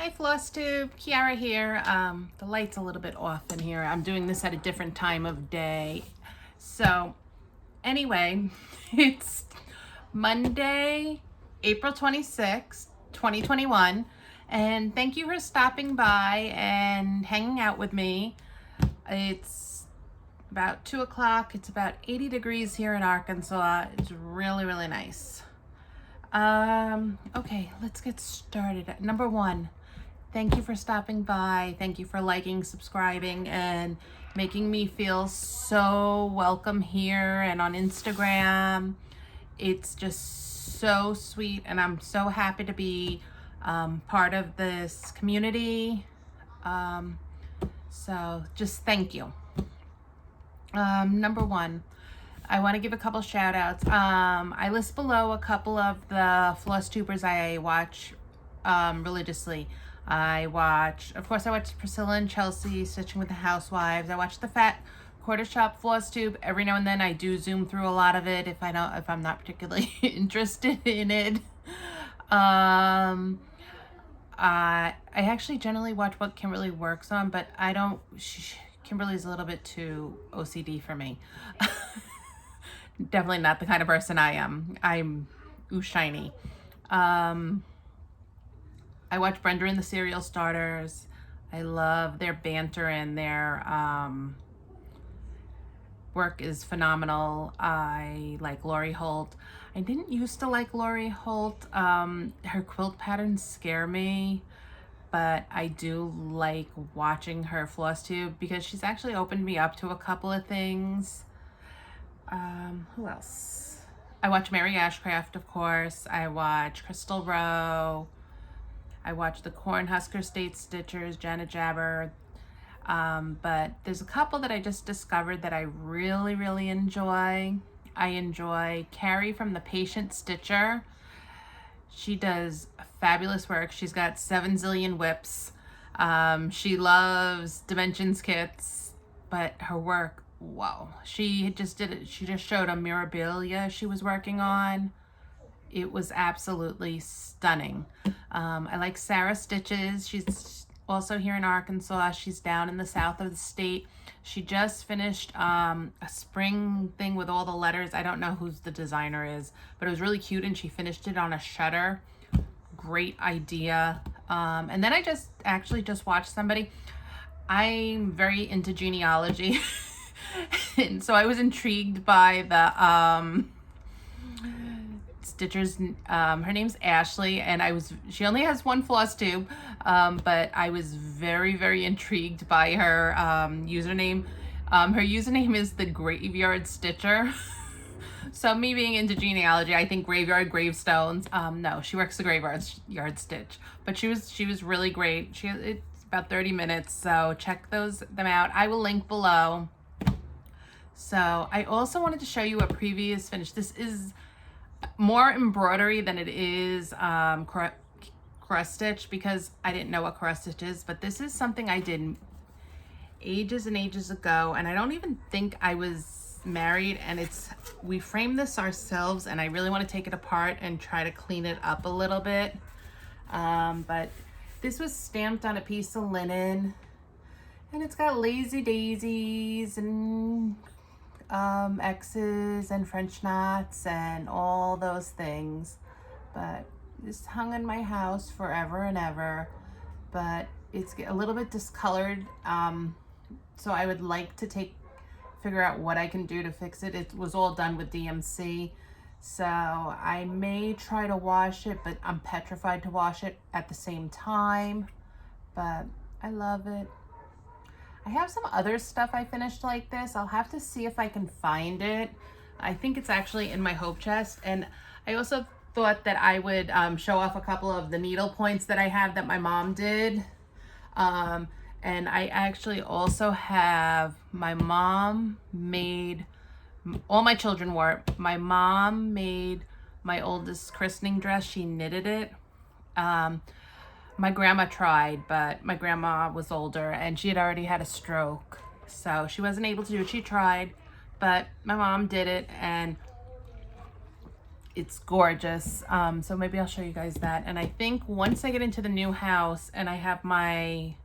Hi Flosstube, Kiara here. The light's a little bit off in here. I'm doing this at a different time of day. So anyway, it's Monday, April 26th, 2021. And thank you for stopping by and hanging out with me. It's about 2 o'clock. It's about 80 degrees here in Arkansas. It's really, really nice. Okay, let's get started. Number one, thank you for stopping by. Thank you for liking, subscribing, and making me feel so welcome here and on Instagram. It's just so sweet, and I'm so happy to be part of this community. So just thank you. Number one, I want to give a couple shout outs. I list below a couple of the Flosstubers I watch religiously. Of course, I watch Priscilla and Chelsea Stitching with the Housewives. I watch the Fat Quarter Shop Flosstube. Every now and then I do zoom through a lot of it if I'm not particularly interested in it. I actually generally watch what Kimberly works on, but Kimberly's a little bit too OCD for me. Definitely not the kind of person I am. I'm shiny. I watch Brenda and the Cereal Starters. I love their banter, and their work is phenomenal. I like Lori Holt. I didn't used to like Lori Holt. Her quilt patterns scare me, but I do like watching her Flosstube because she's actually opened me up to a couple of things. Who else? I watch Mary Ashcraft, of course. I watch Crystal Rowe. I watch the Cornhusker State Stitchers, Janet Jabber. But there's a couple that I just discovered that I really, really enjoy. I enjoy Carrie from The Patient Stitcher. She does fabulous work. She's got 7 zillion whips. She loves Dimensions kits, but her work, whoa. She just did it. She just showed a Mirabilia she was working on. It was absolutely stunning. I like Sarah Stitches. She's also here in Arkansas. She's down in the south of the state. She just finished a spring thing with all the letters. I don't know who the designer is, but it was really cute, and she finished it on a shutter. Great idea. And then I just watched somebody. I'm very into genealogy. And so I was intrigued by the Stitchers. Her name's Ashley, and she only has one Flosstube, but I was very, very intrigued by her username. Her username is the Graveyard Stitcher. So me being into genealogy, I think graveyard gravestones. No, she works the graveyard stitch, but she was really great. It's about 30 minutes, so check them out. I will link below. So I also wanted to show you a previous finish. This is more embroidery than it is cross stitch, because I didn't know what cross stitch is, but this is something I did ages and ages ago, and I don't even think I was married, and we framed this ourselves, and I really want to take it apart and try to clean it up a little bit. But this was stamped on a piece of linen, and it's got lazy daisies and X's and French knots and all those things. But this hung in my house forever and ever, but it's a little bit discolored. So I would like to figure out what I can do to fix it. It was all done with DMC, so I may try to wash it, but I'm petrified to wash it at the same time. But I love it. I have some other stuff I finished like this. I'll have to see if I can find it. I think it's actually in my hope chest. And I also thought that I would show off a couple of the needle points that I have that my mom did. And I actually also have, my mom made, all my children wore it. My mom made my oldest christening dress. She knitted it. My grandma tried, but my grandma was older and she had already had a stroke, so she wasn't able to do it. She tried, but my mom did it, and it's gorgeous. So maybe I'll show you guys that. And I think once I get into the new house and I have my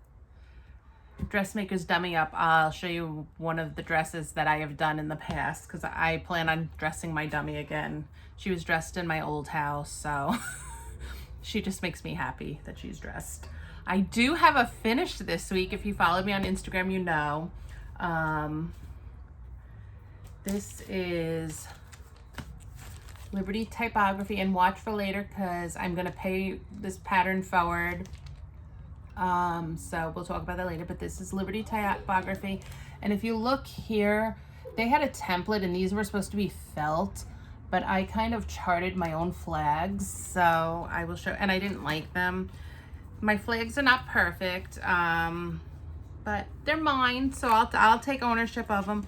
dressmaker's dummy up, I'll show you one of the dresses that I have done in the past, because I plan on dressing my dummy again. She was dressed in my old house, so she just makes me happy that she's dressed. I do have a finish this week. If you follow me on Instagram, you know. This is Liberty Typography, and watch for later because I'm going to pay this pattern forward. So we'll talk about that later, but this is Liberty Typography. And if you look here, they had a template and these were supposed to be felt, but I kind of charted my own flags. So I will show, and I didn't like them. My flags are not perfect, but they're mine. So I'll take ownership of them.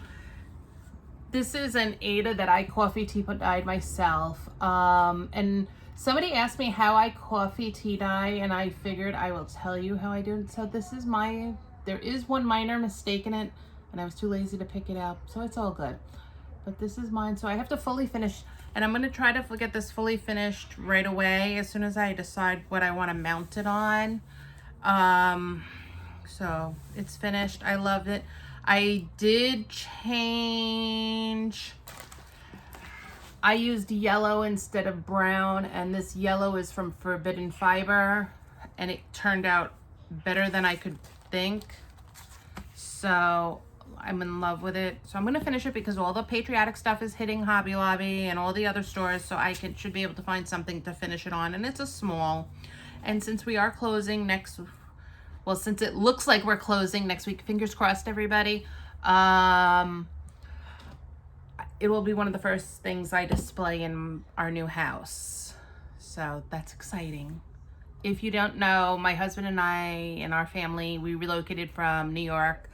This is an Ada that I coffee tea dyed myself. And somebody asked me how I coffee tea dye, and I figured I will tell you how I do it. So this is there is one minor mistake in it, and I was too lazy to pick it out, so it's all good. But this is mine, so I have to fully finish, and I'm gonna try to get this fully finished right away as soon as I decide what I want to mount it on. So it's finished. I love it. I did change. I used yellow instead of brown, and this yellow is from Forbidden Fiber, and it turned out better than I could think. So I'm in love with it. So I'm going to finish it because all the patriotic stuff is hitting Hobby Lobby and all the other stores, so I should be able to find something to finish it on, and it's a small. And since we are closing since it looks like we're closing next week, fingers crossed, everybody, it will be one of the first things I display in our new house. So that's exciting. If you don't know, my husband and I and our family, we relocated from New York,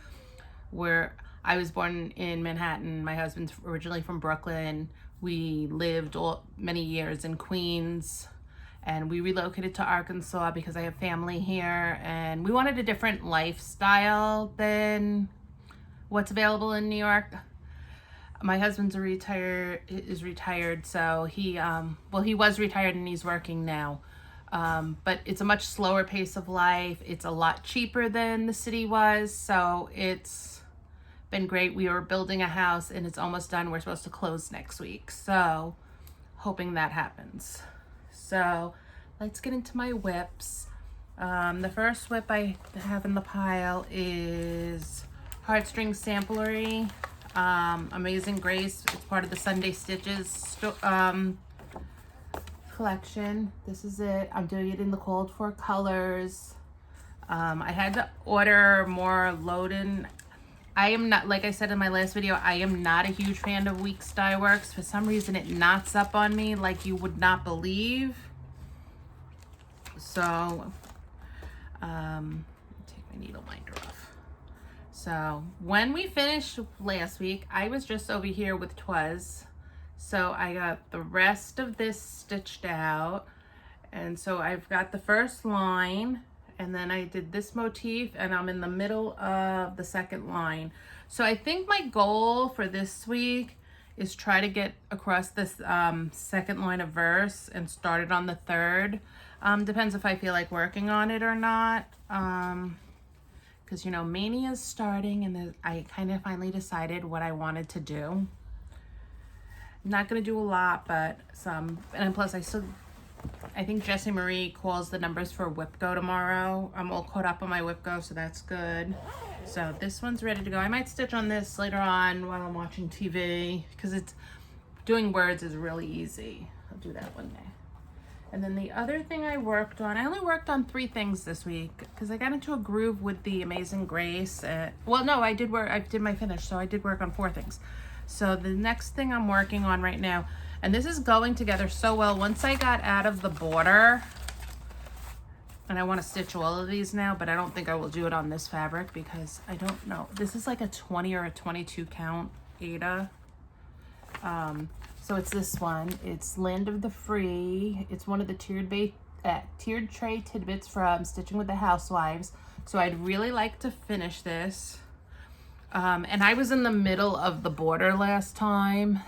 where I was born in Manhattan. My husband's originally from Brooklyn. We lived many years in Queens, and we relocated to Arkansas because I have family here, and we wanted a different lifestyle than what's available in New York. My husband's is retired, so he was retired and he's working now. But it's a much slower pace of life. It's a lot cheaper than the city was, so it's been great. We are building a house and it's almost done. We're supposed to close next week, so hoping that happens. So let's get into my whips. The first whip I have in the pile is Heartstring Samplery. Amazing Grace. It's part of the Sunday Stitches collection. This is it. I'm doing it in the called for colors. I had to order more load-in. I am not, like I said in my last video, I am not a huge fan of Weeks Dye Works. For some reason it knots up on me like you would not believe. So take my needle minder off. So when we finished last week, I was just over here with Twas. So I got the rest of this stitched out. And so I've got the first line, and then I did this motif, and I'm in the middle of the second line. So I think my goal for this week is try to get across this second line of verse and start it on the third. Depends if I feel like working on it or not. Because, you know, Maynia is starting, and I kind of finally decided what I wanted to do. I'm not going to do a lot, but some. And plus, I think Jessie Marie calls the numbers for Whip Go tomorrow. I'm all caught up on my Whip Go, so that's good. So this one's ready to go. I might stitch on this later on while I'm watching TV, because doing words is really easy. I'll do that one day. And then the other thing I worked on, I only worked on 3 things this week because I got into a groove with the Amazing Grace. Well, no, I did my finish, so I did work on 4 things. So the next thing I'm working on right now, and this is going together so well. Once I got out of the border, and I want to stitch all of these now, but I don't think I will do it on this fabric because I don't know. This is like a 20 or a 22 count Ada. So it's this one. It's Land of the Free. It's one of the tiered tray tidbits from Stitching with the Housewives. So I'd really like to finish this. And I was in the middle of the border last time.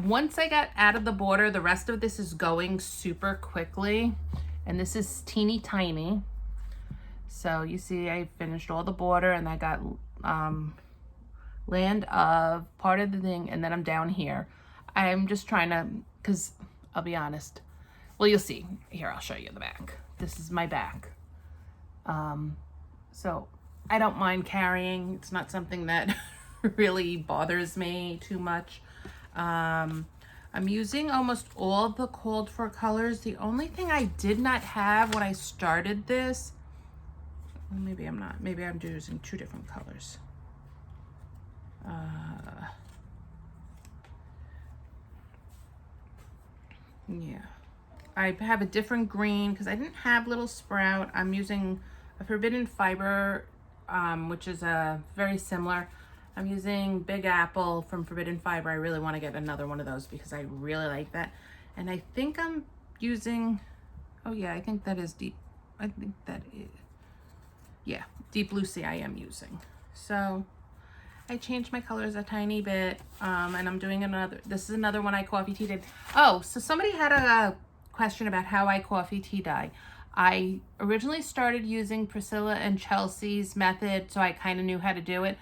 once I got out of the border, the rest of this is going super quickly. And this is teeny tiny. So you see I finished all the border and I got land of part of the thing, and then I'm down here. I'm just trying to, because I'll be honest. Well, you'll see. Here, I'll show you the back. This is my back. So I don't mind carrying. It's not something that really bothers me too much. I'm using almost all the called for colors. The only thing I did not have when I started this, maybe I'm not, maybe I'm using two different colors. Yeah, I have a different green because I didn't have Little Sprout. I'm using a Forbidden Fiber, which is very similar. I'm using Big Apple from Forbidden Fiber. I really want to get another one of those because I really like that. And I think I'm using, oh yeah, I think that is deep. I think that is, yeah, Deep Blue Sea I am using. So I changed my colors a tiny bit, and I'm doing another, this is another one I coffee tea did. Oh, so somebody had a question about how I coffee tea dye. I originally started using Priscilla and Chelsea's method, so I kind of knew how to do it,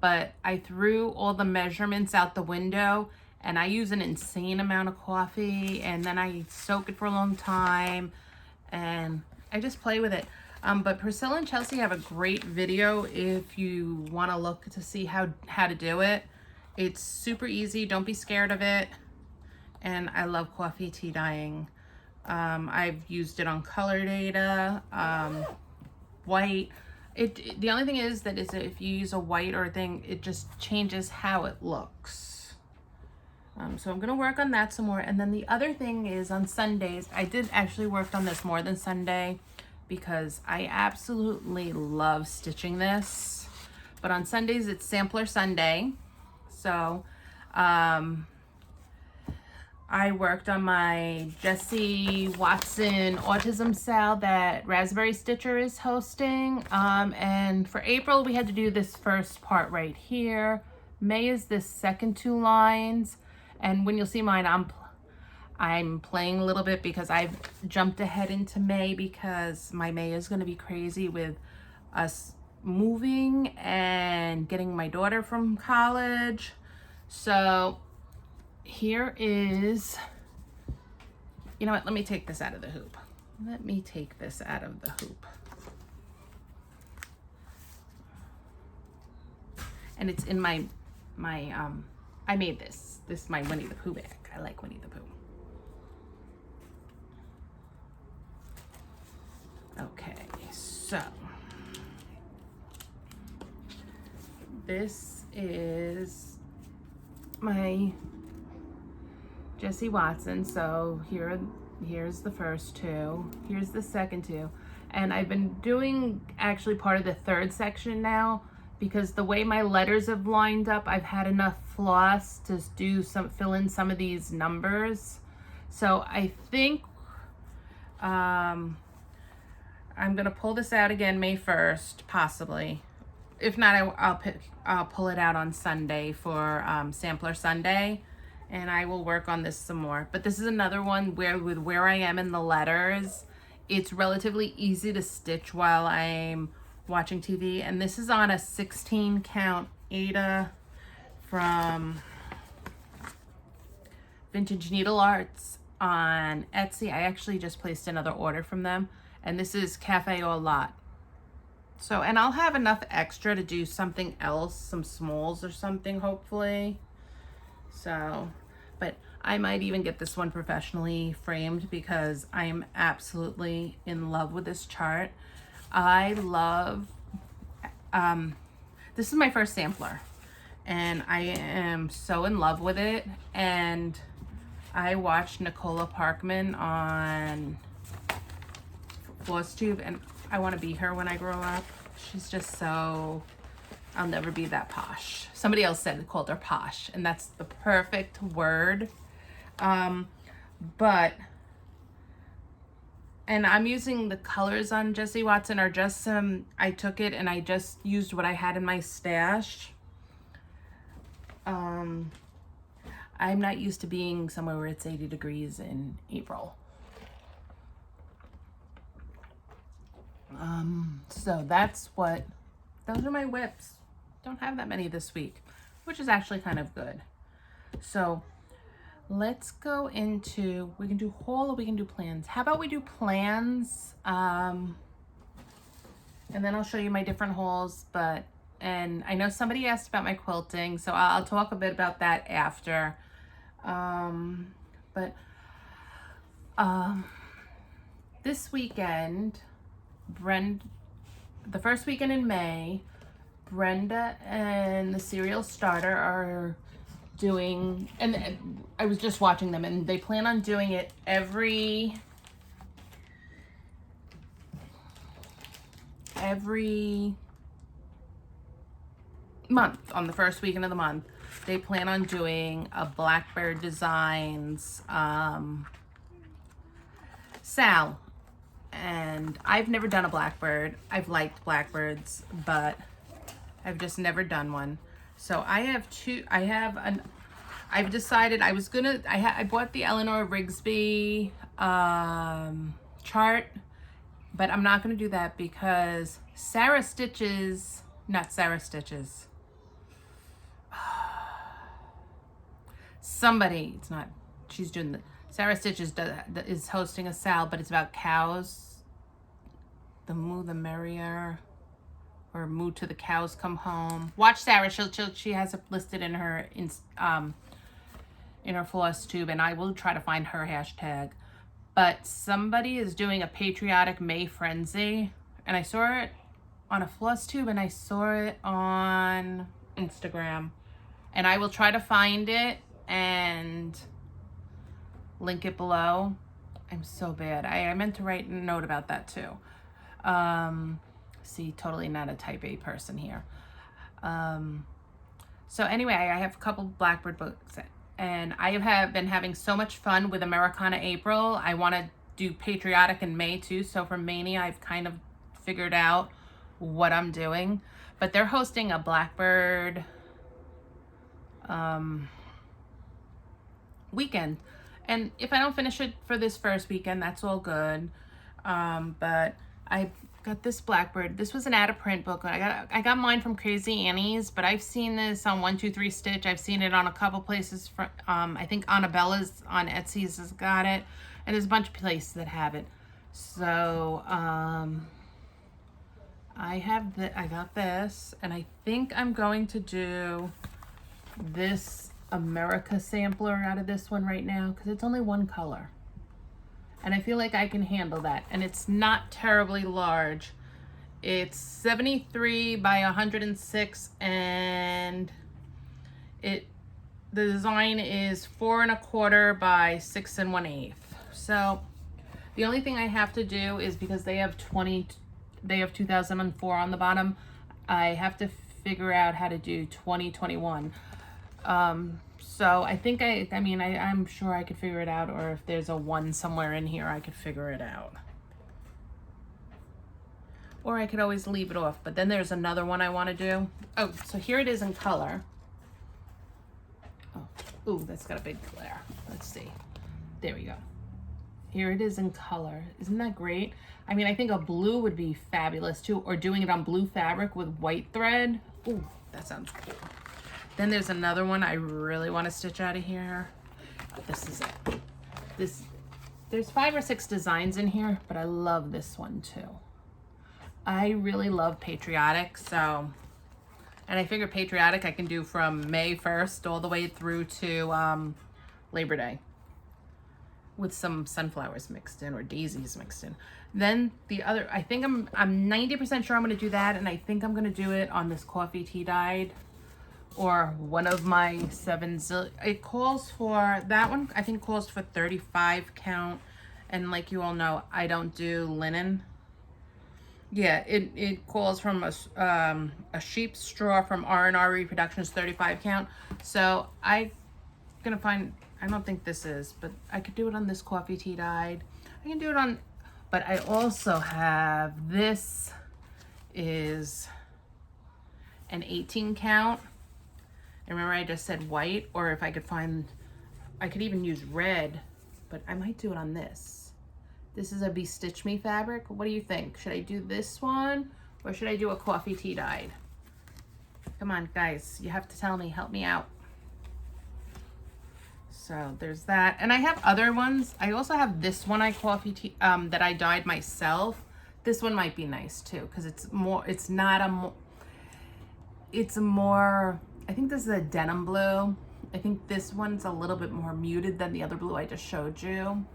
but I threw all the measurements out the window, and I use an insane amount of coffee, and then I soak it for a long time, and I just play with it. But Priscilla and Chelsea have a great video if you want to look to see how to do it. It's super easy. Don't be scared of it. And I love coffee tea dyeing. I've used it on color data, white. The only thing is that if you use a white or a thing, it just changes how it looks. So I'm going to work on that some more. And then the other thing is on Sundays, I did actually work on this more than Sunday, because I absolutely love stitching this. But on Sundays, it's Sampler Sunday. So I worked on my Jessie Watson Autism Sale that Raspberry Stitcher is hosting. And for April, we had to do this first part right here. May is this second two lines. And when you'll see mine, I'm playing a little bit because I've jumped ahead into May because my May is going to be crazy with us moving and getting my daughter from college. So here is, you know what, let me take this out of the hoop. Let me take this out of the hoop. And it's in my I made this is my Winnie the Pooh bag. I like Winnie the Pooh. Okay, so this is my Jessie Watson. So here's the first two. Here's the second two. And I've been doing actually part of the third section now because the way my letters have lined up, I've had enough floss to fill in some of these numbers. So I think I'm gonna pull this out again May 1st, possibly. If not, I'll pull it out on Sunday for Sampler Sunday, and I will work on this some more. But this is another one where I am in the letters, it's relatively easy to stitch while I'm watching TV. And this is on a 16 count Ada from Vintage Needle Arts on Etsy. I actually just placed another order from them. And this is Cafe Au Lot. So, and I'll have enough extra to do something else, some smalls or something, hopefully. So, but I might even get this one professionally framed because I am absolutely in love with this chart. I love, this is my first sampler and I am so in love with it. And I watched Nicola Parkman on Flosstube, and I want to be her when I grow up. She's just so, I'll never be that posh. Somebody else called her posh, and that's the perfect word. But, and I'm using the colors on Jessie Watson are just some, I took it and I just used what I had in my stash. I'm not used to being somewhere where it's 80 degrees in April. So those are my whips. Don't have that many this week, which is actually kind of good. So let's go into, we can do haul or we can do plans. How about we do plans? And then I'll show you my different hauls, and I know somebody asked about my quilting, so I'll talk a bit about that after. This weekend, the first weekend in May, Brenda and the Serial Starter are doing, and I was just watching them, and they plan on doing it every month. On the first weekend of the month, they plan on doing a Blackbird Designs sal. And I've never done a Blackbird. I've liked Blackbirds, but I've just never done one. So I've decided I was gonna, I bought the Eleanor Rigsby chart, but I'm not gonna do that because Sarah Stitches, somebody, it's not, she's doing the, Sarah Stitches is hosting a sal, but it's about cows. The Moo the Merrier, or Moo to the Cows Come Home. Watch Sarah, she has it listed in her Flosstube, and I will try to find her hashtag. But somebody is doing a patriotic May frenzy, and I saw it on a Flosstube, and I saw it on Instagram, and I will try to find it and link it below. I'm so bad. I meant to write a note about that too. See, totally not a type A person here. So anyway, I have a couple Blackbird books, and I have been having so much fun with Americana April. I want to do patriotic in May too. So for Maynia, I've kind of figured out what I'm doing, but they're hosting a Blackbird weekend. And if I don't finish it for this first weekend, that's all good. But I got this Blackbird. This was an out of print book. I got mine from Crazy Annie's, but I've seen this on 123 Stitch. I've seen it on a couple places. I think Annabella's on Etsy's has got it, and there's a bunch of places that have it. So I got this, and I think I'm going to do this America sampler out of this one right now because it's only one color. And I feel like I can handle that. And it's not terribly large. It's 73 by 106, and the design is 4 1/4 by 6 1/8. So the only thing I have to do is, because they have 2004 on the bottom, I have to figure out how to do 2021. So I think I'm sure I could figure it out, or if there's a 1 somewhere in here, I could figure it out. Or I could always leave it off, but then there's another one I want to do. Oh, so here it is in color. Oh, ooh, that's got a big glare. Let's see. There we go. Here it is in color. Isn't that great? I mean, I think a blue would be fabulous too, or doing it on blue fabric with white thread. Ooh, that sounds cool. Then there's another one I really want to stitch out of here. This is it. There's 5 or 6 designs in here, but I love this one too. I really love patriotic, and I figure patriotic I can do from May 1st all the way through to Labor Day, with some sunflowers mixed in, or daisies mixed in. Then the other, I think I'm 90% sure I'm going to do that, and I think I'm going to do it on this coffee tea dyed, or one of my 7 it calls for, that one I think calls for 35 count, and like you all know, I don't do linen. Yeah, it calls from a sheep straw from R&R Reproductions, 35 count. So I'm gonna find, I don't think this is, but I could do it on this coffee tea dyed. I can do it on, but I also have, this is an 18 count. And remember I just said white, or if I could find I could even use red, but I might do it on this. This is a Be Stitch Me fabric. What do you think? Should I do this one or should I do a coffee tea dyed? Come on, guys, you have to tell me, help me out. So there's that. And I have other ones. I also have this one I coffee tea, that I dyed myself. This one might be nice too, because it's more, it's not a, it's a more, I think this is a denim blue. I think this one's a little bit more muted than the other blue I just showed you.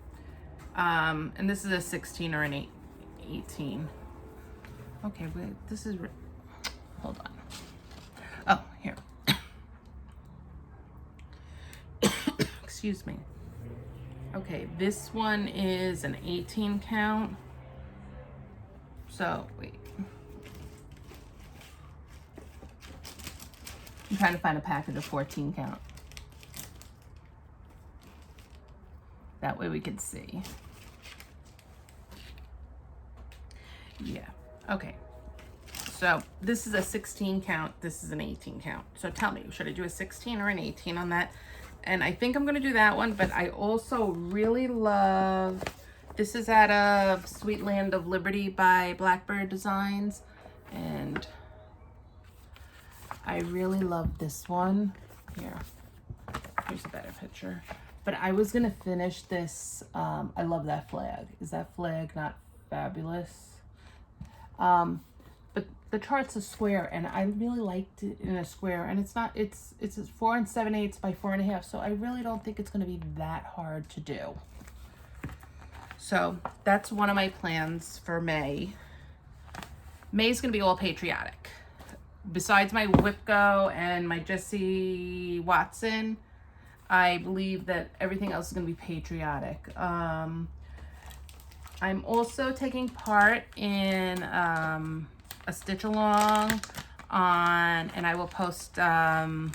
And this is a 16 or an 18. Okay, wait, this is, hold on. Oh, here. Excuse me. Okay, this one is an 18 count. So, wait. I'm trying to find a package of 14 count. That way we can see. Yeah, okay. So this is a 16 count, this is an 18 count. So tell me, should I do a 16 or an 18 on that? And I think I'm gonna do that one, but I also really love, this is out of Sweet Land of Liberty by Blackbird Designs. And I really love this one. Here, here's a better picture. But I was gonna finish this, I love that flag. Is that flag not fabulous? But the chart's a square and I really liked it in a square, and it's not, it's 4 7/8 by 4.5. So I really don't think it's gonna be that hard to do. So that's one of my plans for May. May's gonna be all patriotic. Besides my Whipco and my Jessie Watson, I believe that everything else is going to be patriotic. I'm also taking part in a stitch along on, and I will post the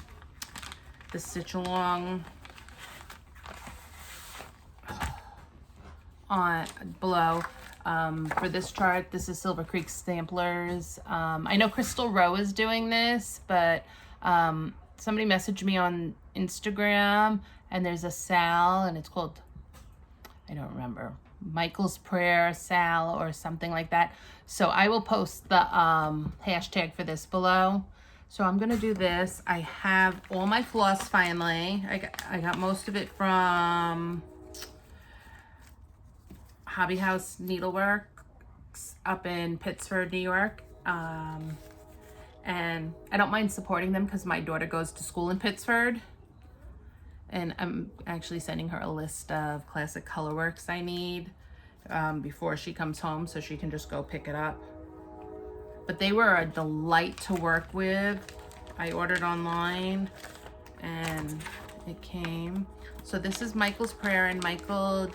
stitch along on below. For this chart, this is Silver Creek Stamplers. I know Crystal Rowe is doing this, but somebody messaged me on Instagram, and there's a Sal, and it's called, I don't remember, Michael's Prayer Sal or something like that. So I will post the hashtag for this below. So I'm gonna do this. I have all my floss finally. I got most of it from Hobby House Needleworks up in Pittsford, New York. And I don't mind supporting them because my daughter goes to school in Pittsford. And I'm actually sending her a list of classic colorworks I need before she comes home, so she can just go pick it up. But they were a delight to work with. I ordered online and it came. So this is Michael's Prayer, and Michael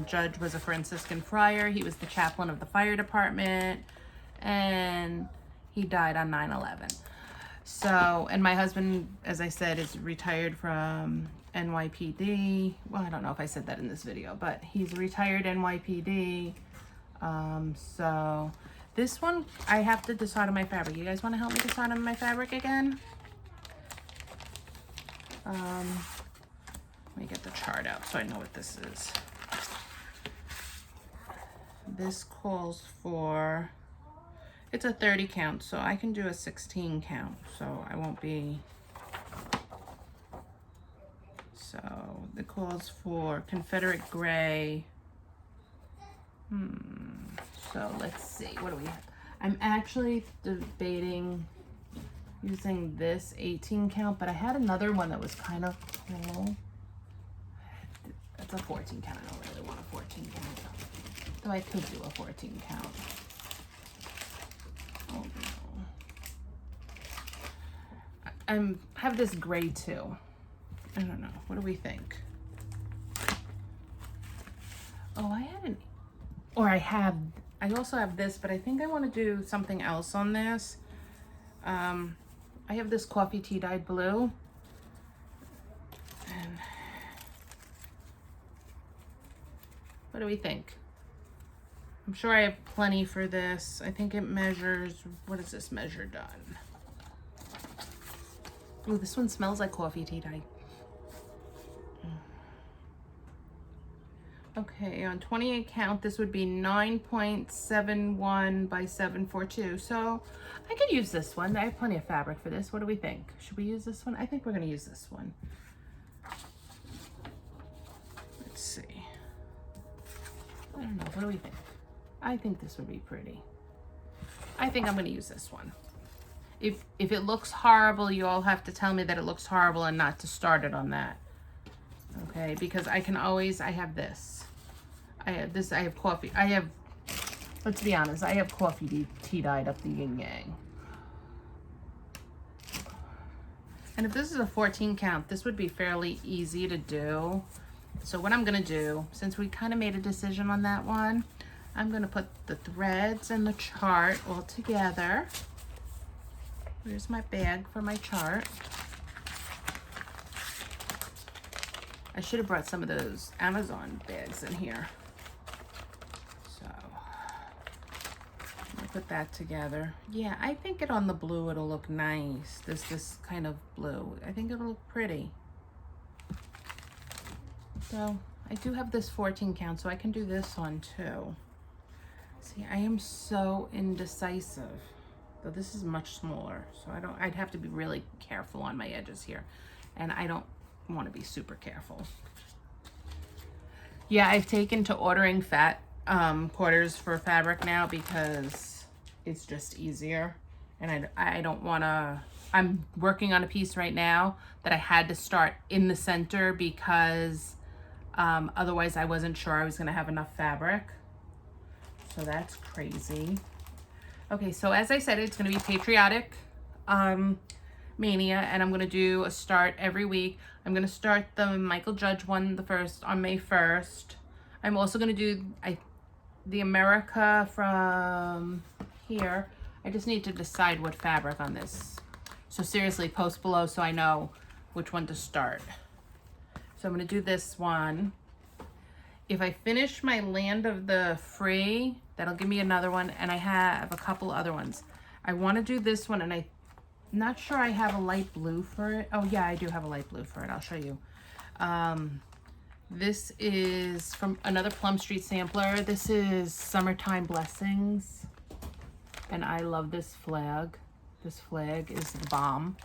Judge was a Franciscan friar. He was the chaplain of the fire department, and he died on 9/11. So, and my husband, as I said, is retired from NYPD. Well, I don't know if I said that in this video, but he's retired NYPD. So this one, I have to decide on my fabric. You guys want to help me decide on my fabric again? Let me get the chart out so I know what this is. This calls for, it's a 30 count, so I can do a 16 count, so I won't be, so it calls for Confederate gray. So let's see, what do we have? I'm actually debating using this 18 count, but I had another one that was kind of cool. It's a 14 count, I don't really want a 14 count, though I could do a 14 count. Oh no. I have this gray too. I don't know. What do we think? Oh, I had an, or I also have this, but I think I want to do something else on this. I have this coffee tea dyed blue. And what do we think? I'm sure I have plenty for this. I think it measures, what is this measure done? Oh, this one smells like coffee tea dye. Okay, on 28 count, this would be 9.71 by 742. So I could use this one. I have plenty of fabric for this. What do we think? Should we use this one? I think we're going to use this one. Let's see. I don't know. What do we think? I think this would be pretty. I think I'm going to use this one. If it looks horrible, you all have to tell me that it looks horrible and not to start it on that. Okay, because I can always, I have this. I have this, I have coffee. I have, let's be honest, I have coffee tea dyed up the yin yang. And if this is a 14 count, this would be fairly easy to do. So what I'm gonna do, since we kind of made a decision on that one, I'm gonna put the threads and the chart all together. Here's my bag for my chart. I should have brought some of those Amazon bags in here. So, I'm gonna put that together. Yeah, I think it on the blue, it'll look nice. This kind of blue. I think it'll look pretty. So, I do have this 14 count, so I can do this one too. See, I am so indecisive. Though this is much smaller, so I'd have to be really careful on my edges here. And I don't want to be super careful. Yeah, I've taken to ordering fat quarters for fabric now because it's just easier. And I don't want to, I'm working on a piece right now that I had to start in the center because otherwise I wasn't sure I was going to have enough fabric. So that's crazy. Okay, so as I said, it's going to be patriotic Maynia, and I'm going to do a start every week. I'm going to start the Michael Judge one on May 1st. I'm also going to do the America from here. I just need to decide what fabric on this. So seriously, post below so I know which one to start. So I'm going to do this one. If I finish my Land of the Free, that'll give me another one, and I have a couple other ones. I want to do this one, and I'm not sure I have a light blue for it. Oh yeah, I do have a light blue for it. I'll show you. This is from another Plum Street sampler. This is Summertime Blessings, and I love this flag. This flag is the bomb.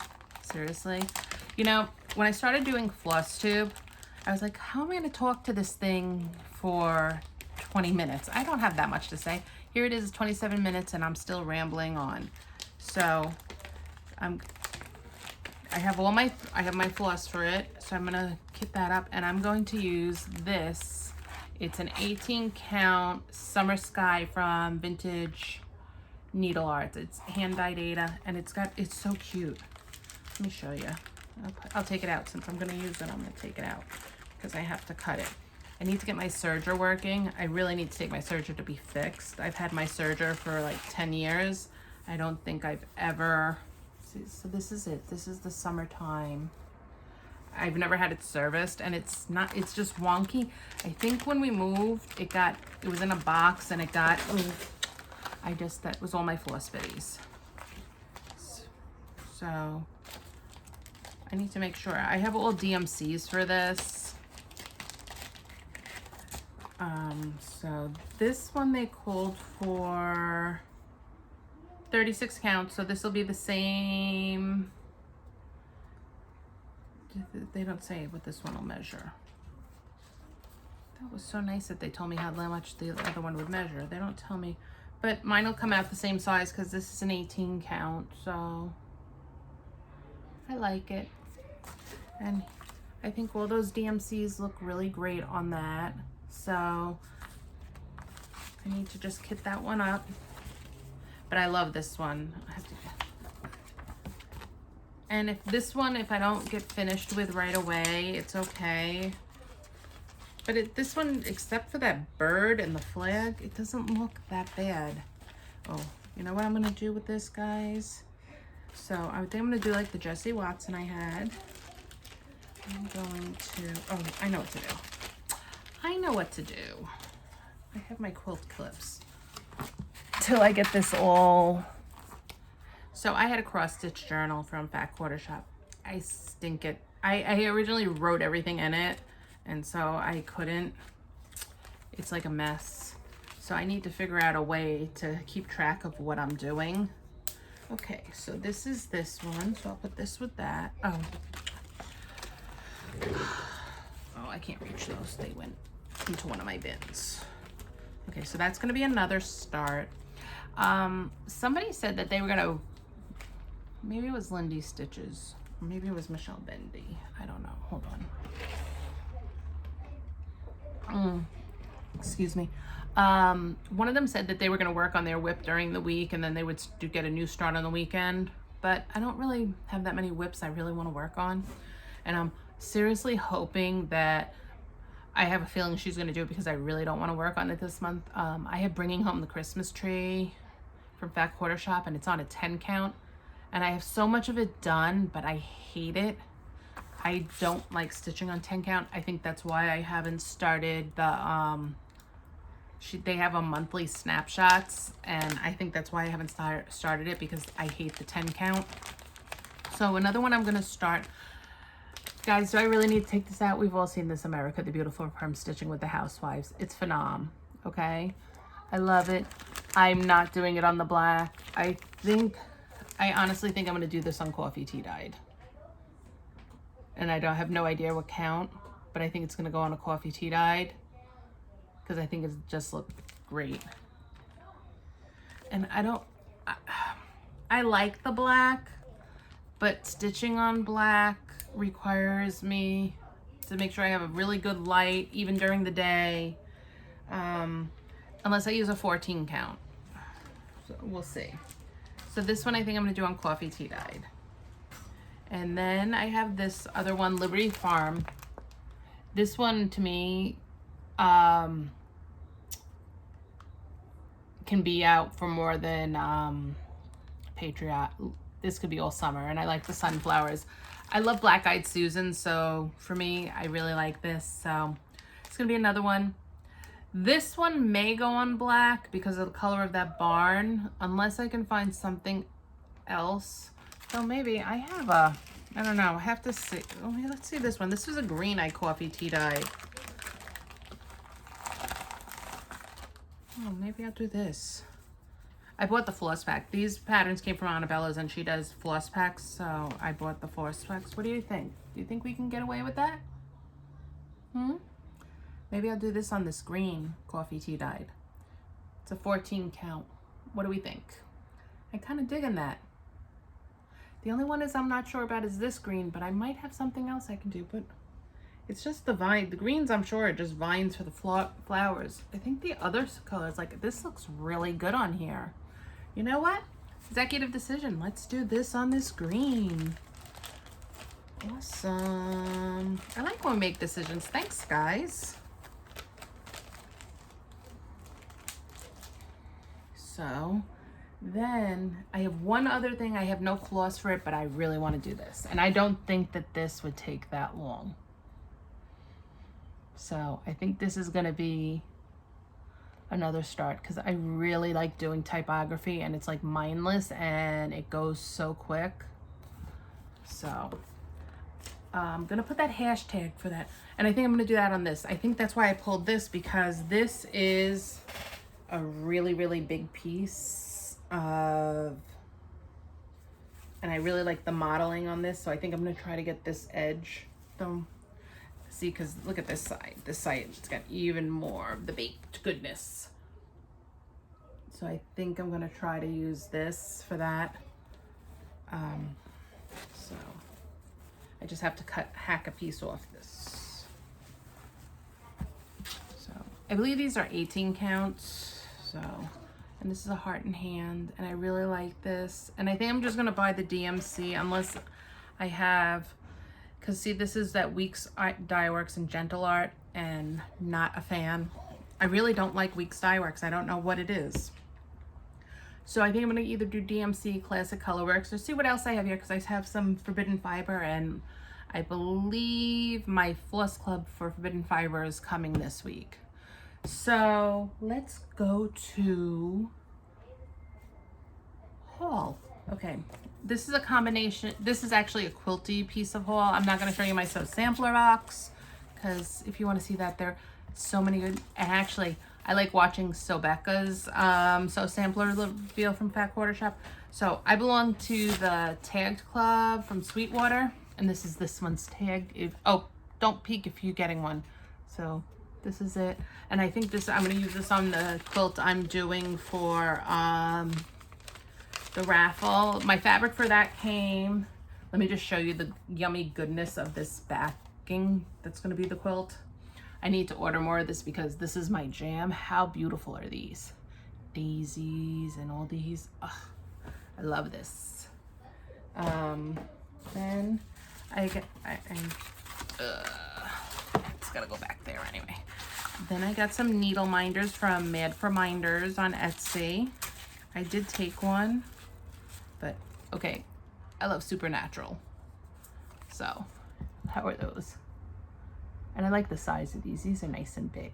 Seriously. You know, when I started doing Flosstube, I was like, how am I going to talk to this thing for 20 minutes? I don't have that much to say. Here it is, 27 minutes, and I'm still rambling on. So I have my floss for it, so I'm gonna kit that up, and I'm going to use this. It's an 18 count Summer Sky from Vintage Needle Arts. It's hand dyed Ada, and it's so cute. Let me show you. I'll take it out since I'm gonna use it. I'm gonna take it out because I have to cut it. I need to get my serger working. I really need to take my serger to be fixed. I've had my serger for like 10 years. I don't think I've ever, so this is it. This is the Summertime. I've never had it serviced, and it's just wonky. I think when we moved, it was in a box, and it got, that was all my floss fitties. So I need to make sure. I have all DMCs for this. So this one they called for 36 counts, so this will be the same. They don't say what this one will measure. That was so nice that they told me how much the other one would measure. They don't tell me, but mine will come out the same size because this is an 18 count, so I like it. And I think all those DMCs look really great on that. So I need to just kit that one up. But I love this one. And if I don't get finished with right away, it's okay. But this one, except for that bird and the flag, it doesn't look that bad. Oh, you know what I'm gonna do with this, guys? So I think I'm gonna do like the Jessie Watson I had. I'm going to, I know what to do. I know what to do. I have my quilt clips till I get this all. So I had a cross-stitch journal from Fat Quarter Shop. I stink it. I originally wrote everything in it, and so I couldn't. It's like a mess. So I need to figure out a way to keep track of what I'm doing. Okay, so this is this one. So I'll put this with that. Oh, I can't reach those. They went into one of my bins. Okay, so that's gonna be another start. Somebody said that they were gonna, maybe it was Lindy Stitches, or maybe it was Michelle Bendy. I don't know, hold on. Excuse me. One of them said that they were gonna work on their whip during the week and then they would get a new start on the weekend. But I don't really have that many whips I really wanna work on. And I'm seriously hoping that, I have a feeling she's gonna do it because I really don't wanna work on it this month. I have Bringing Home the Christmas Tree from Fat Quarter Shop and it's on a 10 count. And I have so much of it done, but I hate it. I don't like stitching on 10 count. I think that's why I haven't started the, they have a monthly snapshots, and I think that's why I haven't started it, because I hate the 10 count. So another one I'm gonna start. Guys, do I really need to take this out? We've all seen this America the Beautiful Perm Stitching with the Housewives. It's phenom, okay? I love it. I'm not doing it on the black. I honestly think I'm gonna do this on Coffee Tea Dyed. And I have no idea what count, but I think it's gonna go on a Coffee Tea Dyed because I think it just looks great. And I like the black, but stitching on black requires me to make sure I have a really good light even during the day, unless I use a 14 count. So we'll see. So this one I think I'm gonna do on Coffee Tea Dyed. And then I have this other one, Liberty Farm. This one to me can be out for more than Patriot. This could be all summer, and I like the sunflowers. I love Black Eyed Susan, so for me, I really like this. So it's gonna be another one. This one may go on black because of the color of that barn, unless I can find something else. So maybe I have I don't know, I have to see. Oh, let's see this one. This is a green eye Coffee Tea Dye. Oh, maybe I'll do this. I bought the floss pack. These patterns came from Annabella's and she does floss packs, so I bought the floss packs. What do you think? Do you think we can get away with that? Maybe I'll do this on this green Coffee Tea Dyed. It's a 14 count. What do we think? I'm kind of digging that. The only one is I'm not sure about is this green, but I might have something else I can do, but it's just the vine. The greens, I'm sure, are just vines for the flowers. I think the other colors, like this looks really good on here. You know what? Executive decision. Let's do this on this green. Awesome. I like when we make decisions. Thanks, guys. So then I have one other thing. I have no floss for it, but I really want to do this. And I don't think that this would take that long. So I think this is going to be another start because I really like doing typography and it's like mindless and it goes so quick. So I'm going to put that hashtag for that. And I think I'm going to do that on this. I think that's why I pulled this, because this is a really, really big piece of, and I really like the modeling on this. So I think I'm going to try to get this edge though. See, because look at this side. This side, it's got even more of the baked goodness. So I think I'm going to try to use this for that. So I just have to hack a piece off this. So I believe these are 18 counts. So, and this is a heart and hand, and I really like this. And I think I'm just going to buy the DMC unless I have, because see, this is that Weeks Dye Works and Gentle Art, and not a fan. I really don't like Weeks Dye Works. I don't know what it is. So I think I'm going to either do DMC, Classic Colorworks, or see what else I have here, because I have some Forbidden Fiber, and I believe my Floss Club for Forbidden Fiber is coming this week. So let's go to haul. Okay. This is a combination. This is actually a quilty piece of haul. I'm not going to show you my sew sampler box because if you want to see that there. So many good, and actually, I like watching Sobecca's sampler reveal from Fat Quarter Shop. So I belong to the tagged club from Sweetwater, and this one's tagged. Oh, don't peek if you're getting one. So this is it, and I think I'm gonna use this on the quilt I'm doing for the raffle. My fabric for that came. Let me just show you the yummy goodness of this backing that's gonna be the quilt. I need to order more of this because this is my jam. How beautiful are these? Daisies and all these. Ugh, I love this. Then it's gotta go back there anyway. Then I got some needle minders from Mad for Minders on Etsy. I did take one, but okay, I love Supernatural. So, how are those? And I like the size of these. These are nice and big.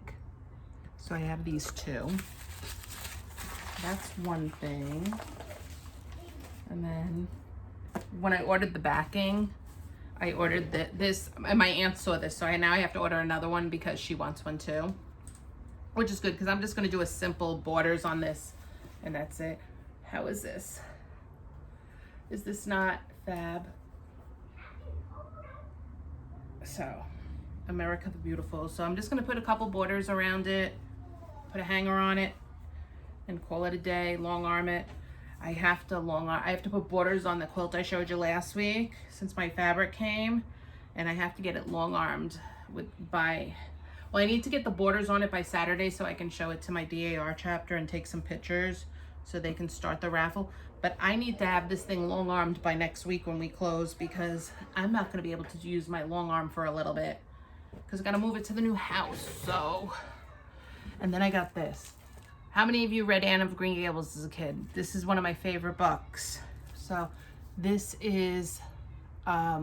So I have these two. That's one thing. And then when I ordered the backing, I ordered this, and my aunt saw this, so now I have to order another one because she wants one too. Which is good because I'm just gonna do a simple borders on this, and that's it. How is this? Is this not fab? So, America the Beautiful. So I'm just gonna put a couple borders around it, put a hanger on it, and call it a day. Long arm it. I have to put borders on the quilt I showed you last week since my fabric came, and I have to get it long armed well, I need to get the borders on it by Saturday so I can show it to my DAR chapter and take some pictures so they can start the raffle. But I need to have this thing long armed by next week when we close because I'm not gonna be able to use my long arm for a little bit because I gotta move it to the new house. So, and then I got this. How many of you read Anne of Green Gables as a kid? This is one of my favorite books. So this is a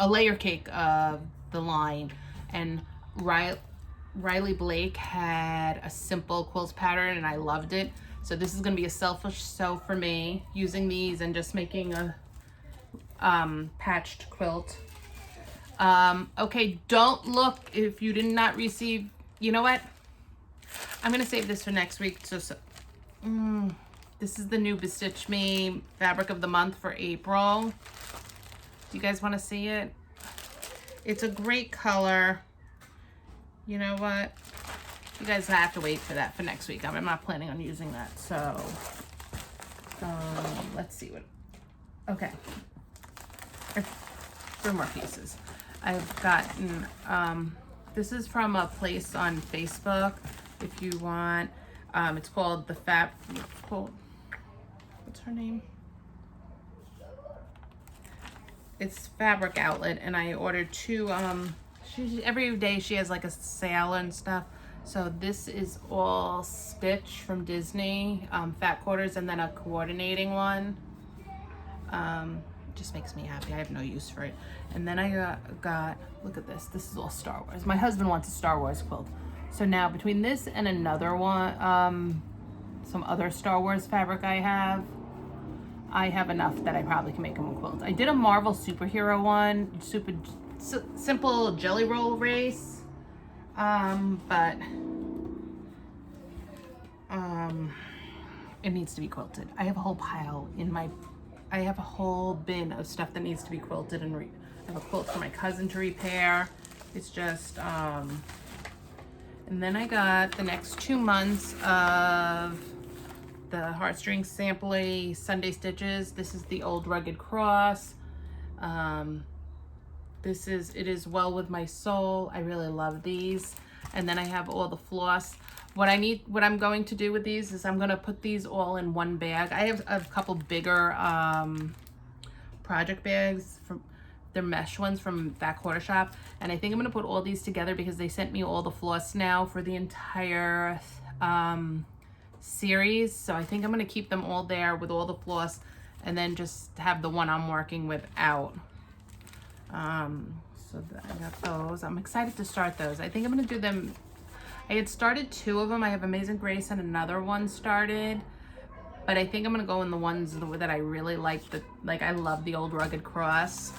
layer cake of the line, and Riley Blake had a simple quilt pattern and I loved it. So this is gonna be a selfish sew for me, using these and just making a patched quilt. Okay, don't look if you did not receive. You know what? I'm gonna save this for next week. This is the new Bestitch Me fabric of the month for April. Do you guys want to see it? It's a great color. You know what? You guys have to wait for that for next week. I'm not planning on using that. So, let's see what. Okay. 3 more pieces. I've gotten. This is from a place on Facebook. If you want, it's called what's her name? It's Fabric Outlet, and I ordered 2. Every day she has like a sale and stuff. So this is all stitch from Disney, fat quarters, and then a coordinating one. Just makes me happy. I have no use for it. And then I got look at this. This is all Star Wars. My husband wants a Star Wars quilt. So now between this and another one, some other Star Wars fabric I have enough that I probably can make him a quilt. I did a Marvel superhero one, simple jelly roll race, but it needs to be quilted. I have a whole pile I have a whole bin of stuff that needs to be quilted, and I have a quilt for my cousin to repair. It's just, and then I got the next 2 months of the Heartstrings Sampley Sunday Stitches. This is the Old Rugged Cross. It is Well With My Soul. I really love these. And then I have all the floss. What I'm going to do with these is I'm going to put these all in one bag. I have a couple bigger project bags. They're mesh ones from Fat Quarter Shop. And I think I'm going to put all these together because they sent me all the floss now for the entire series. So I think I'm going to keep them all there with all the floss and then just have the one I'm working with out. So I got those. I'm excited to start those. I think I'm going to do them. I had started 2 of them. I have Amazing Grace and another one started, but I think I'm gonna go in the ones that I really like. I love the Old Rugged Cross.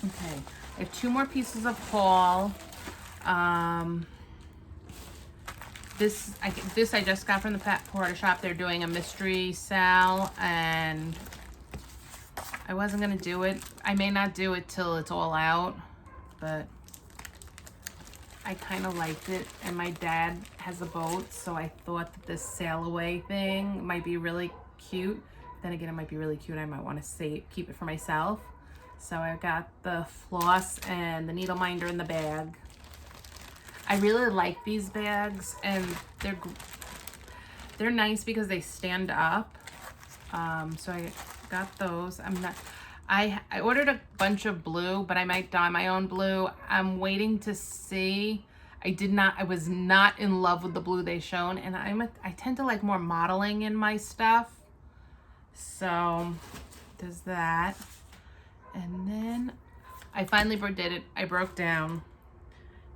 Okay, I have 2 more pieces of haul. This I just got from the Pat Porter shop. They're doing a mystery sale, and I wasn't gonna do it. I may not do it till it's all out, but I kind of liked it. And my dad has a boat, so I thought that this sail away thing might be really cute. Then again, it might be really cute. I might want to keep it for myself. So I got the floss and the needle minder in the bag. I really like these bags, and they're nice because they stand up. So I got those. I ordered a bunch of blue, but I might dye my own blue. I'm waiting to see. I was not in love with the blue they shown, and I tend to like more modeling in my stuff. So there's that. And then I finally did it. I broke down.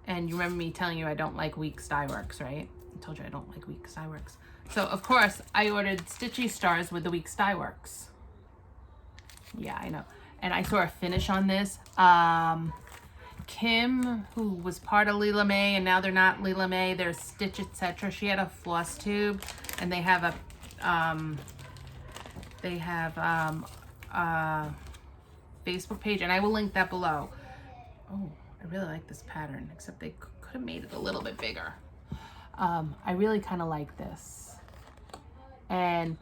And you remember me telling you I don't like weak dye works, right? I told you I don't like weak dye works. So of course I ordered Stitchy Stars with the weak dye works. Yeah, I know. And I saw a finish on this. Kim, who was part of Lila May, and now they're not Lila May, they're Stitch Etc. She had a Flosstube, and they have a Facebook page, and I will link that below. Oh, I really like this pattern, except they could have made it a little bit bigger. I really kind of like this. And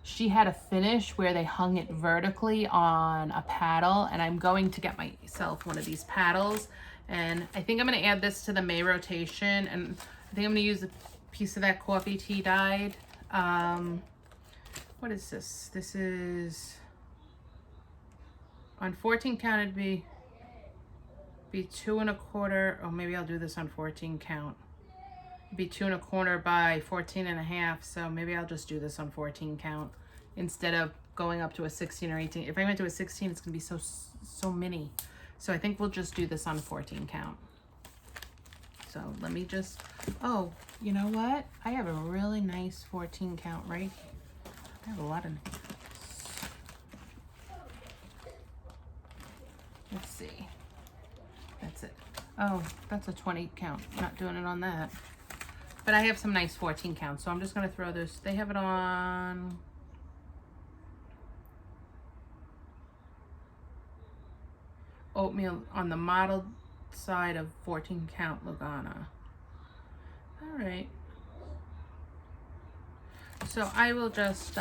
she had a finish where they hung it vertically on a paddle, and I'm going to get myself one of these paddles. And I think I'm going to add this to the May rotation, and I think I'm going to use a piece of that coffee tea dyed. What is this? This is on 14 count. It'd be 2 1/4. Oh, maybe I'll do this on 14 count. It'd be 2 1/4 by 14 1/2. So maybe I'll just do this on 14 count instead of going up to a 16 or 18. If I went to a 16, it's gonna be so mini. So I think we'll just do this on 14 count. So let me just, oh, you know what? I have a really nice 14 count right here. I have a lot of, let's see. That's it. Oh, that's a 20 count. Not doing it on that. But I have some nice 14 counts, so I'm just going to throw this. They have it on oatmeal on the modeled side of 14 count Lugana. All right. So I will just,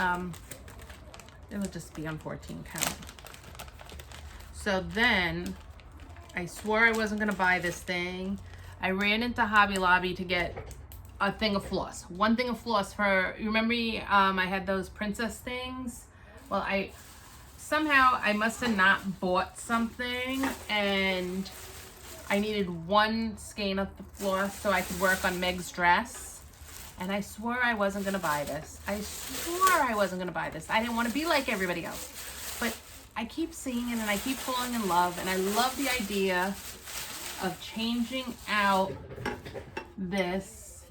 it'll just be on 14 count. So then I swore I wasn't gonna buy this thing. I ran into Hobby Lobby to get a thing of floss. One thing of floss for, you remember I had those princess things? Well, I must have not bought something, and I needed one skein of the floss so I could work on Meg's dress. And I swore I wasn't gonna buy this. I swore I wasn't gonna buy this. I didn't want to be like everybody else. But I keep seeing it and I keep falling in love, and I love the idea of changing out this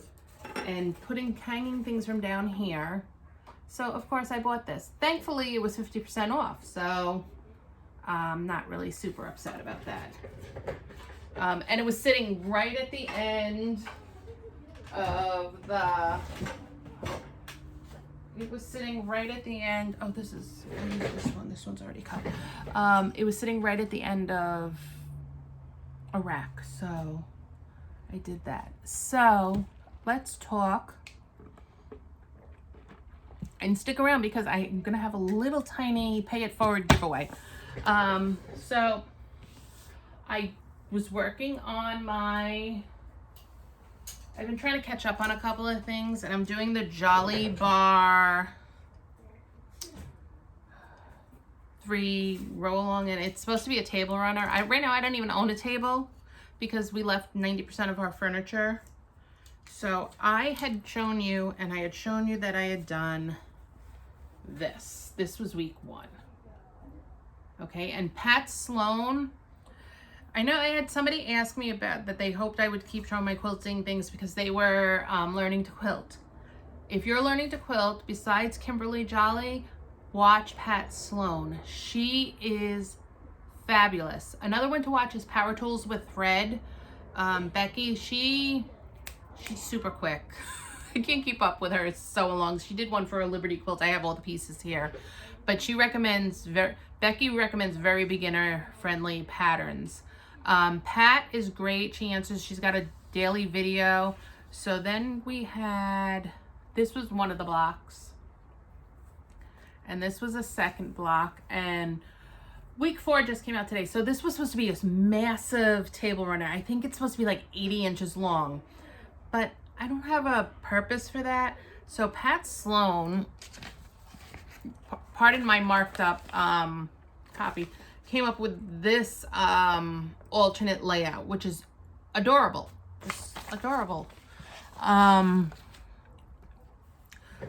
and hanging things from down here. So of course I bought this. Thankfully it was 50% off, so I'm not really super upset about that. And it was sitting right at the end of the, it was sitting right at the end. Oh, this one's already cut. It was sitting right at the end of a rack, so I did that. So let's talk, and stick around because I'm gonna have a little tiny pay it forward giveaway. So I was working on I've been trying to catch up on a couple of things, and I'm doing the Jolly Bar 3 roll along, and it's supposed to be a table runner. Right now I don't even own a table because we left 90% of our furniture. So I had shown you, and I had shown you that I had done this. This was week 1. Okay, and Pat Sloan, I know I had somebody ask me about that they hoped I would keep showing my quilting things because they were learning to quilt. If you're learning to quilt, besides Kimberly Jolly, watch Pat Sloan. She is fabulous. Another one to watch is Power Tools with Thread. Becky, she's super quick. I can't keep up with her. It's so long. She did one for a Liberty quilt. I have all the pieces here. But she recommends, Becky recommends very beginner friendly patterns. Pat is great. She answers, she's got a daily video. So then we had, this was one of the blocks. And this was a second block. And week 4 just came out today. So this was supposed to be this massive table runner. I think it's supposed to be like 80 inches long. But I don't have a purpose for that. So Pat Sloan, pardon my marked up copy, came up with this alternate layout, which is adorable. Just adorable.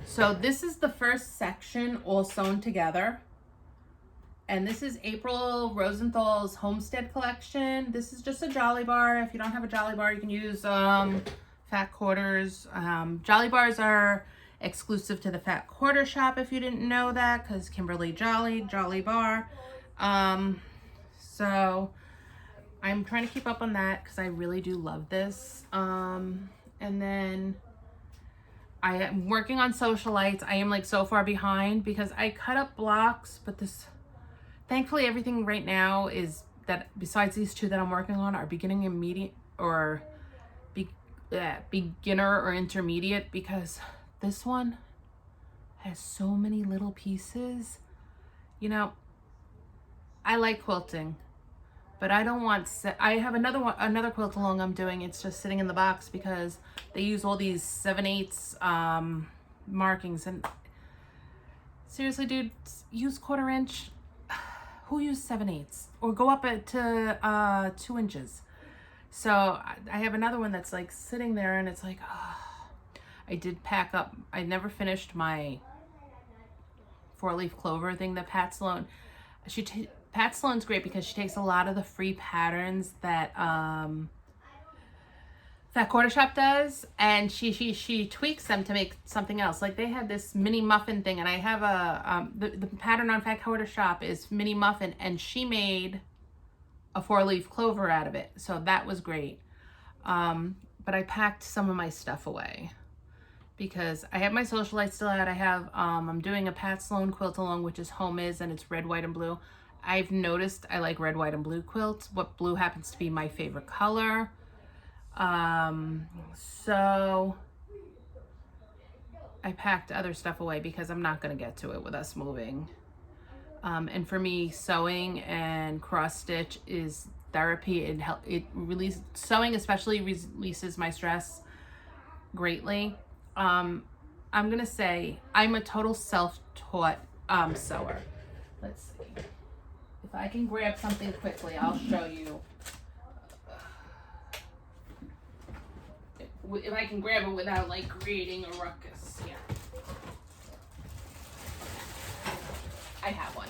So this is the first section all sewn together. And this is April Rosenthal's Homestead Collection. This is just a Jolly Bar. If you don't have a Jolly Bar, you can use Fat Quarters. Jolly Bars are exclusive to the Fat Quarter shop, if you didn't know that, because Kimberly Jolly Bar. So I'm trying to keep up on that because I really do love this. And then I am working on Socialites. I am like so far behind because I cut up blocks, but this, thankfully everything right now is that besides these 2 that I'm working on are beginning and medium or beginner or intermediate, because this one has so many little pieces. You know, I like quilting, but I don't want, I have another quilt along I'm doing. It's just sitting in the box because they use all these 7/8 markings, and seriously, dude, use 1/4 inch. Who uses 7/8? Or go up to 2 inches. So I have another one that's like sitting there, and it's like, oh, I did pack up. I never finished my 4-leaf clover thing that Pat Sloan, Pat Sloan's great because she takes a lot of the free patterns that Fat Quarter Shop does, and she tweaks them to make something else. Like they had this mini muffin thing, and I have a the pattern on Fat Quarter Shop is mini muffin, and she made a 4-leaf clover out of it. So that was great. But I packed some of my stuff away because I have my Socialite still out. I have, I'm doing a Pat Sloan quilt along, which is Home Is, and it's red, white, and blue. I've noticed I like red, white, and blue quilts. What blue happens to be my favorite color. So I packed other stuff away because I'm not going to get to it with us moving. And for me, sewing and cross stitch is therapy. It releases, sewing especially releases my stress greatly. I'm gonna say I'm a total self-taught sewer. Let's see if I can grab something quickly. I'll show you. If I can grab it without like creating a ruckus. Yeah. I have one.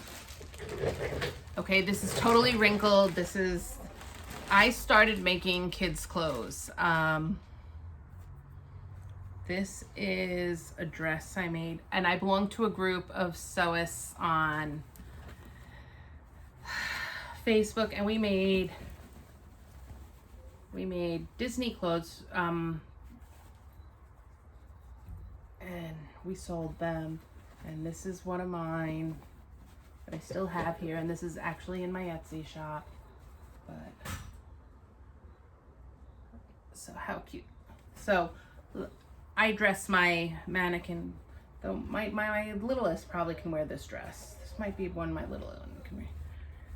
Okay, this is totally wrinkled. This is, I started making kids' clothes. This is a dress I made, and I belong to a group of sewists on Facebook, and we made Disney clothes, and we sold them. And this is one of mine that I still have here, and this is actually in my Etsy shop. But so how cute. So I dress my mannequin, though my littlest probably can wear this dress. This might be one my little one can wear.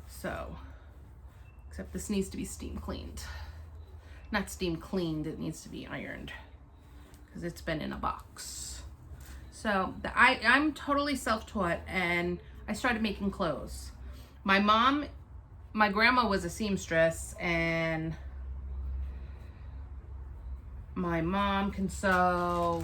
So, except this needs to be steam cleaned. Not steam cleaned, it needs to be ironed because it's been in a box. So I'm totally self-taught, and I started making clothes. My grandma was a seamstress, and my mom can sew,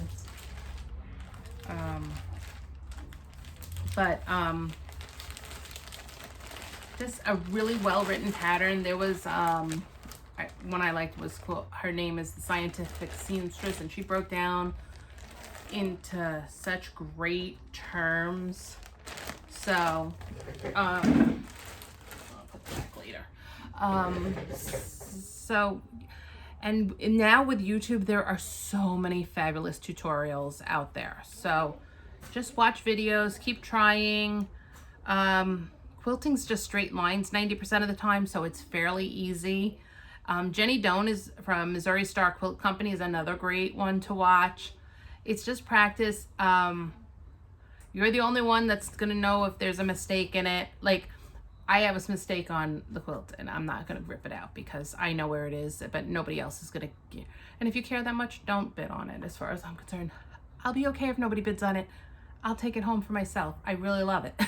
just a really well-written pattern. There was one I liked was cool. Her name is the Scientific Seamstress, and she broke down into such great terms. So I'll put that back So, and now with YouTube, there are so many fabulous tutorials out there. So just watch videos, keep trying. Quilting's just straight lines 90% of the time, so it's fairly easy. Jenny Doan is from Missouri Star Quilt Company is another great one to watch. It's just practice. You're the only one that's gonna know if there's a mistake in it. Like, I have a mistake on the quilt and I'm not gonna rip it out because I know where it is, but nobody else is gonna. And if you care that much, don't bid on it. As far as I'm concerned, I'll be okay if nobody bids on it. I'll take it home for myself. I really love it.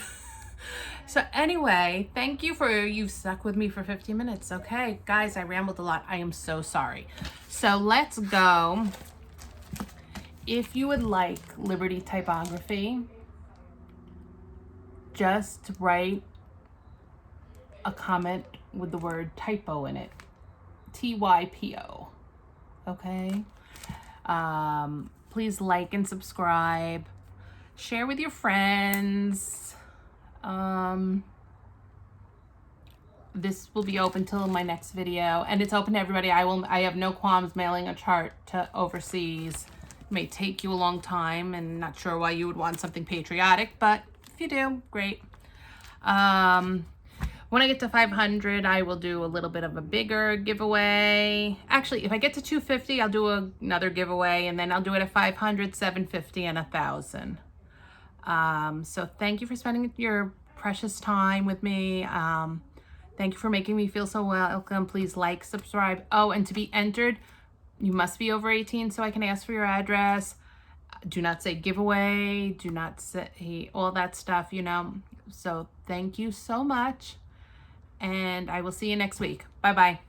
So anyway, thank you for, you've stuck with me for 15 minutes. Okay, guys, I rambled a lot. I am so sorry. So let's go. If you would like Liberty typography, just write a comment with the word typo in it. TYPO. Okay? Please like and subscribe. Share with your friends. This will be open till my next video, and it's open to everybody. I have no qualms mailing a chart to overseas. It may take you a long time, and not sure why you would want something patriotic, but if you do, great. When I get to 500, I will do a little bit of a bigger giveaway. Actually, if I get to 250, I'll do another giveaway, and then I'll do it at 500, 750, and 1,000. So thank you for spending your precious time with me. Thank you for making me feel so welcome. Please like, subscribe. Oh, and to be entered, you must be over 18 so I can ask for your address. Do not say giveaway. Do not say all that stuff, you know. So thank you so much. And I will see you next week. Bye-bye.